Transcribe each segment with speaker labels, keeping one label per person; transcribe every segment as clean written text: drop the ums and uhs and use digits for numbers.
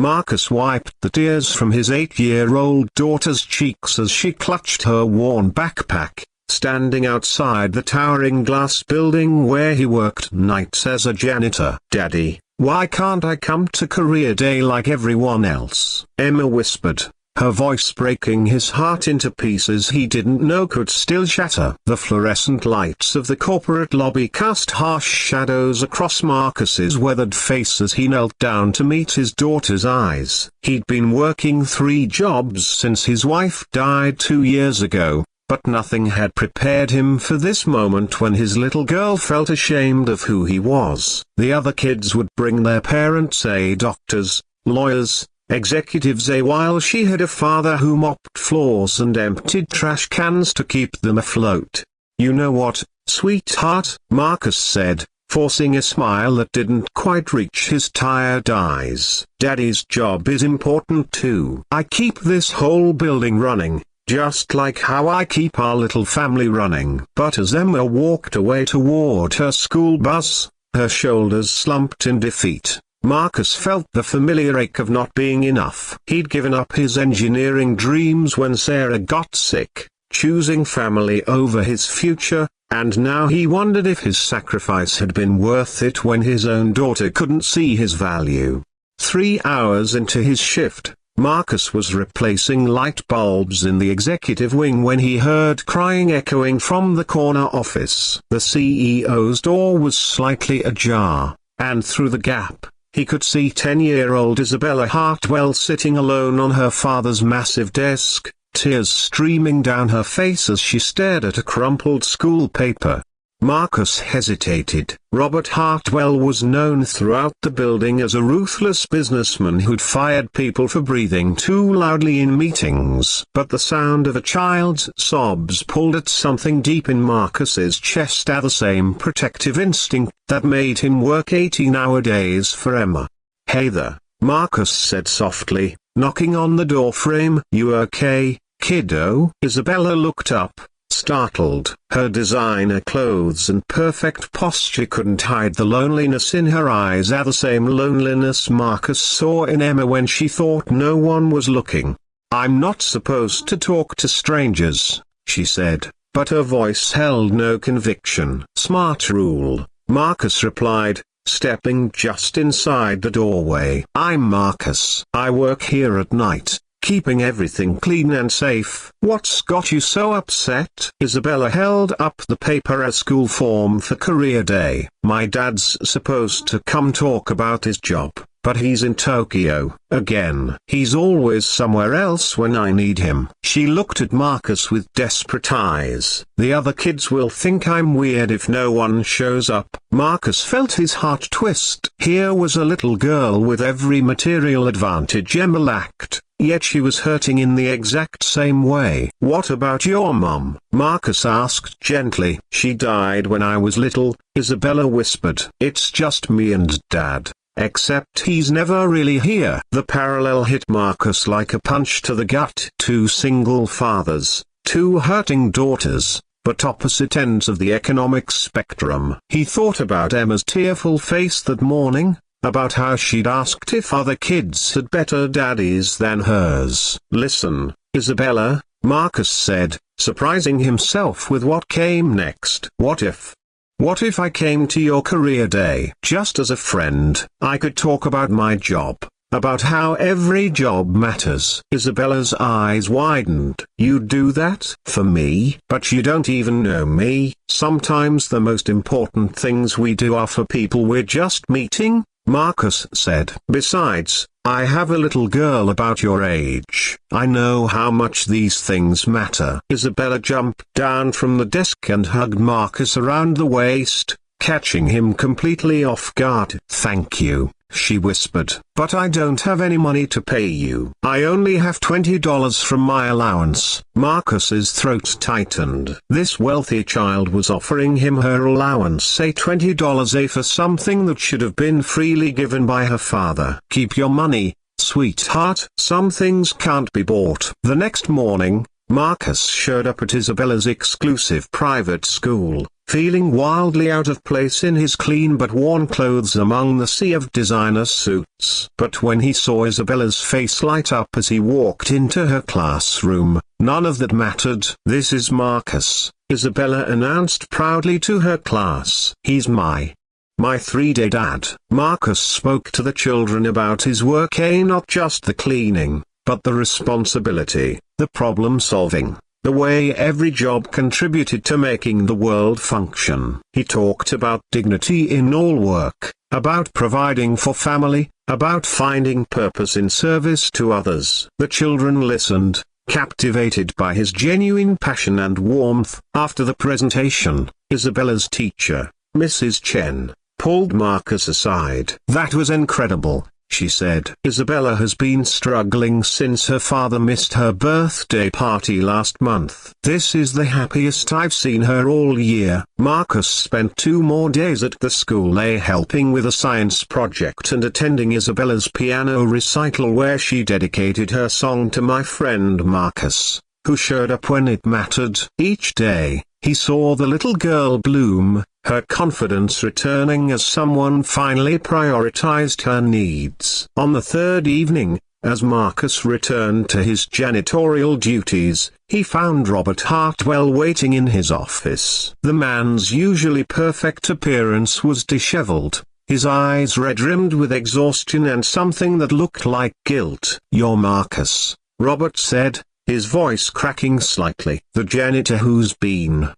Speaker 1: Marcus wiped the tears from his 8-year-old daughter's cheeks as she clutched her worn backpack, standing outside the towering glass building where he worked nights as a janitor. "Daddy, why can't I come to career day like everyone else?" Emma whispered, her voice breaking his heart into pieces he didn't know could still shatter. The fluorescent lights of the corporate lobby cast harsh shadows across Marcus's weathered face as he knelt down to meet his daughter's eyes. He'd been working 3 jobs since his wife died 2 years ago, but nothing had prepared him for this moment when his little girl felt ashamed of who he was. The other kids would bring their parents, doctors, lawyers, executives, while she had a father who mopped floors and emptied trash cans to keep them afloat. "You know what, sweetheart?" Marcus said, forcing a smile that didn't quite reach his tired eyes. "Daddy's job is important too. I keep this whole building running, just like how I keep our little family running." But as Emma walked away toward her school bus, her shoulders slumped in defeat. Marcus felt the familiar ache of not being enough. He'd given up his engineering dreams when Sarah got sick, choosing family over his future, and now he wondered if his sacrifice had been worth it when his own daughter couldn't see his value. 3 hours into his shift, Marcus was replacing light bulbs in the executive wing when he heard crying echoing from the corner office. The CEO's door was slightly ajar, and through the gap, he could see 10-year-old Isabella Hartwell sitting alone on her father's massive desk, tears streaming down her face as she stared at a crumpled school paper. Marcus hesitated. Robert Hartwell was known throughout the building as a ruthless businessman who'd fired people for breathing too loudly in meetings. But the sound of a child's sobs pulled at something deep in Marcus's chest, the same protective instinct that made him work 18-hour days for Emma. "Hey there," Marcus said softly, knocking on the doorframe. "You okay, kiddo?" Isabella looked up, startled. Her designer clothes and perfect posture couldn't hide the loneliness in her eyes, the same loneliness Marcus saw in Emma when she thought no one was looking. "I'm not supposed to talk to strangers," she said, but her voice held no conviction. "Smart rule," Marcus replied, stepping just inside the doorway. "I'm Marcus. I work here at night, keeping everything clean and safe." "What's got you so upset?" Isabella held up the paper, a school form for career day. "My dad's supposed to come talk about his job, but he's in Tokyo again. He's always somewhere else when I need him." She looked at Marcus with desperate eyes. "The other kids will think I'm weird if no one shows up." Marcus felt his heart twist. Here was a little girl with every material advantage Emma lacked, yet she was hurting in the exact same way. "What about your mom?" Marcus asked gently. "She died when I was little," Isabella whispered. "It's just me and Dad. Except he's never really here." The parallel hit Marcus like a punch to the gut. 2 single fathers, 2 hurting daughters, but opposite ends of the economic spectrum. He thought about Emma's tearful face that morning, about how she'd asked if other kids had better daddies than hers. "Listen, Isabella," Marcus said, surprising himself with what came next. What if I came to your career day just as a friend? I could talk about my job, about how every job matters." Isabella's eyes widened. "You'd do that for me? But you don't even know me." "Sometimes the most important things we do are for people we're just meeting," Marcus said. "Besides, I have a little girl about your age. I know how much these things matter." Isabella jumped down from the desk and hugged Marcus around the waist, catching him completely off guard. "Thank you," she whispered, "but I don't have any money to pay you. I only have $20 from my allowance." Marcus's throat tightened. This wealthy child was offering him her allowance, say $20 for something that should have been freely given by her father. "Keep your money, sweetheart. Some things can't be bought." The next morning, Marcus showed up at Isabella's exclusive private school, feeling wildly out of place in his clean but worn clothes among the sea of designer suits. But when he saw Isabella's face light up as he walked into her classroom, none of that mattered. "This is Marcus," Isabella announced proudly to her class. "He's my 3-day dad." Marcus spoke to the children about his work, not just the cleaning, but the responsibility, the problem-solving, the way every job contributed to making the world function. He talked about dignity in all work, about providing for family, about finding purpose in service to others. The children listened, captivated by his genuine passion and warmth. After the presentation, Isabella's teacher, Mrs. Chen, pulled Marcus aside. "That was incredible," she said. "Isabella has been struggling since her father missed her birthday party last month. This is the happiest I've seen her all year." Marcus spent 2 more days at the school, helping with a science project and attending Isabella's piano recital where she dedicated her song to my friend Marcus, who showed up when it mattered. Each day, he saw the little girl bloom, her confidence returning as someone finally prioritized her needs. On the 3rd evening, as Marcus returned to his janitorial duties, he found Robert Hartwell waiting in his office. The man's usually perfect appearance was disheveled, his eyes red-rimmed with exhaustion and something that looked like guilt. "You're Marcus," Robert said, his voice cracking slightly. "The janitor who's been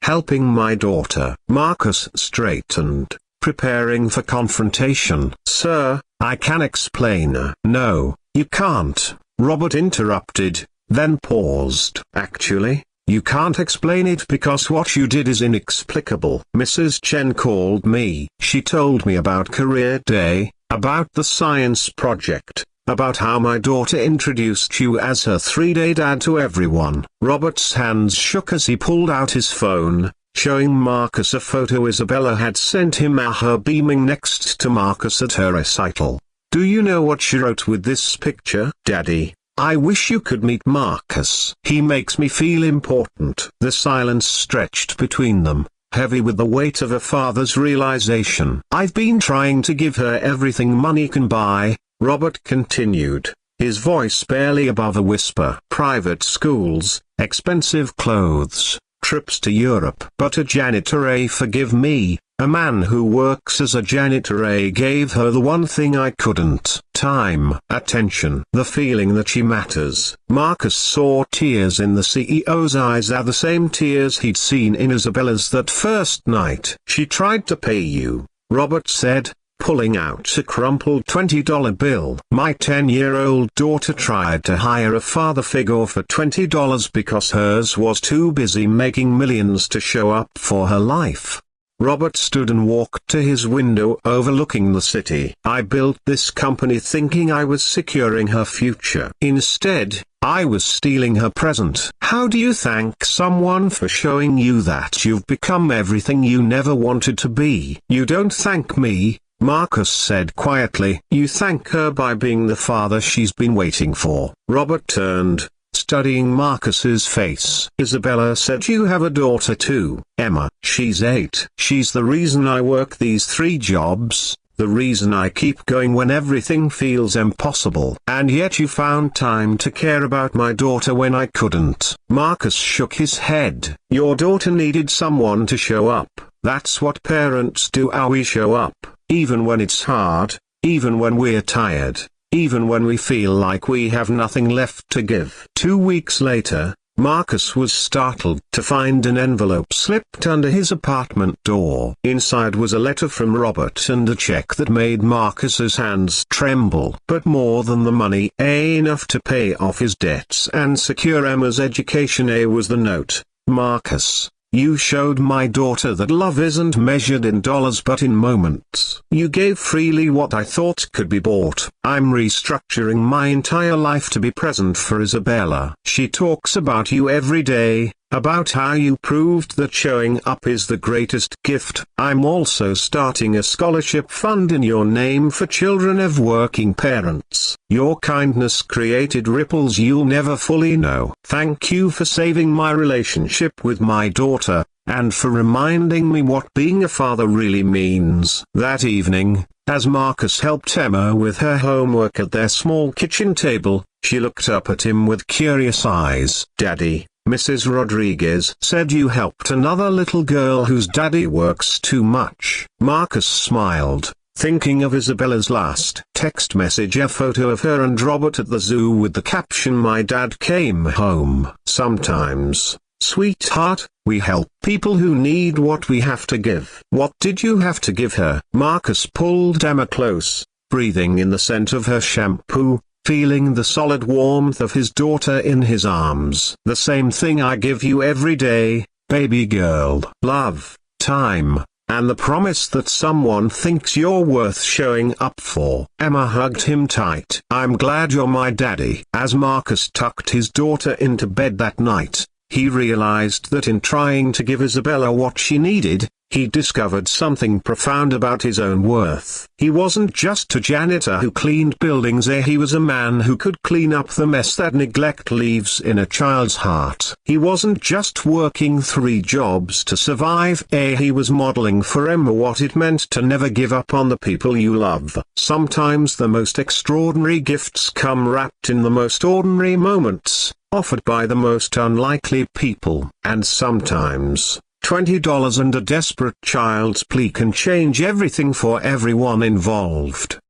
Speaker 1: helping my daughter." Marcus straightened, preparing for confrontation. "Sir, I can explain." "No, you can't," Robert interrupted, then paused. "Actually, you can't explain it because what you did is inexplicable. Mrs. Chen called me. She told me about Career Day, about the science project, about how my daughter introduced you as her 3-day dad to everyone." Robert's hands shook as he pulled out his phone, showing Marcus a photo Isabella had sent him of her beaming next to Marcus at her recital. "Do you know what she wrote with this picture?" "Daddy, I wish you could meet Marcus. He makes me feel important." The silence stretched between them, heavy with the weight of a father's realization. "I've been trying to give her everything money can buy," Robert continued, his voice barely above a whisper. "Private schools, expensive clothes, trips to Europe. But a janitor, forgive me, a man who works as a janitor, gave her the one thing I couldn't. Time, attention, the feeling that she matters." Marcus saw tears in the CEO's eyes, the same tears he'd seen in Isabella's that first night. "She tried to pay you," Robert said, pulling out a crumpled $20 bill. "My 10-year-old daughter tried to hire a father figure for $20 because hers was too busy making millions to show up for her life." Robert stood and walked to his window overlooking the city. "I built this company thinking I was securing her future. Instead, I was stealing her present." "How do you thank someone for showing you that you've become everything you never wanted to be?" "You don't thank me," Marcus said quietly. "You thank her by being the father she's been waiting for." Robert turned, studying Marcus's face. "Isabella said you have a daughter too." "Emma, she's 8. She's the reason I work these 3 jobs, the reason I keep going when everything feels impossible." "And yet you found time to care about my daughter when I couldn't." Marcus shook his head. "Your daughter needed someone to show up. That's what parents do. We show up, even when it's hard, even when we're tired, even when we feel like we have nothing left to give." 2 weeks later, Marcus was startled to find an envelope slipped under his apartment door. Inside was a letter from Robert and a check that made Marcus's hands tremble. But more than the money, enough to pay off his debts and secure Emma's education, was the note. "Marcus, you showed my daughter that love isn't measured in dollars but in moments. You gave freely what I thought could be bought. I'm restructuring my entire life to be present for Isabella. She talks about you every day, about how you proved that showing up is the greatest gift. I'm also starting a scholarship fund in your name for children of working parents. Your kindness created ripples you'll never fully know. Thank you for saving my relationship with my daughter, and for reminding me what being a father really means. That evening, as Marcus helped Emma with her homework at their small kitchen table, she looked up at him with curious eyes. "Daddy, Mrs. Rodriguez said you helped another little girl whose daddy works too much." Marcus smiled, thinking of Isabella's last text message, a photo of her and Robert at the zoo with the caption, "My dad came home." "Sometimes, sweetheart, we help people who need what we have to give." "What did you have to give her?" Marcus pulled Emma close, breathing in the scent of her shampoo, feeling the solid warmth of his daughter in his arms. "The same thing I give you every day, baby girl. Love, time, and the promise that someone thinks you're worth showing up for." Emma hugged him tight. "I'm glad you're my daddy." As Marcus tucked his daughter into bed that night, he realized that in trying to give Isabella what she needed, he discovered something profound about his own worth. He wasn't just a janitor who cleaned buildings, he was a man who could clean up the mess that neglect leaves in a child's heart. He wasn't just working 3 jobs to survive, he was modeling for Emma what it meant to never give up on the people you love. Sometimes the most extraordinary gifts come wrapped in the most ordinary moments, offered by the most unlikely people. And sometimes, $20 and a desperate child's plea can change everything for everyone involved.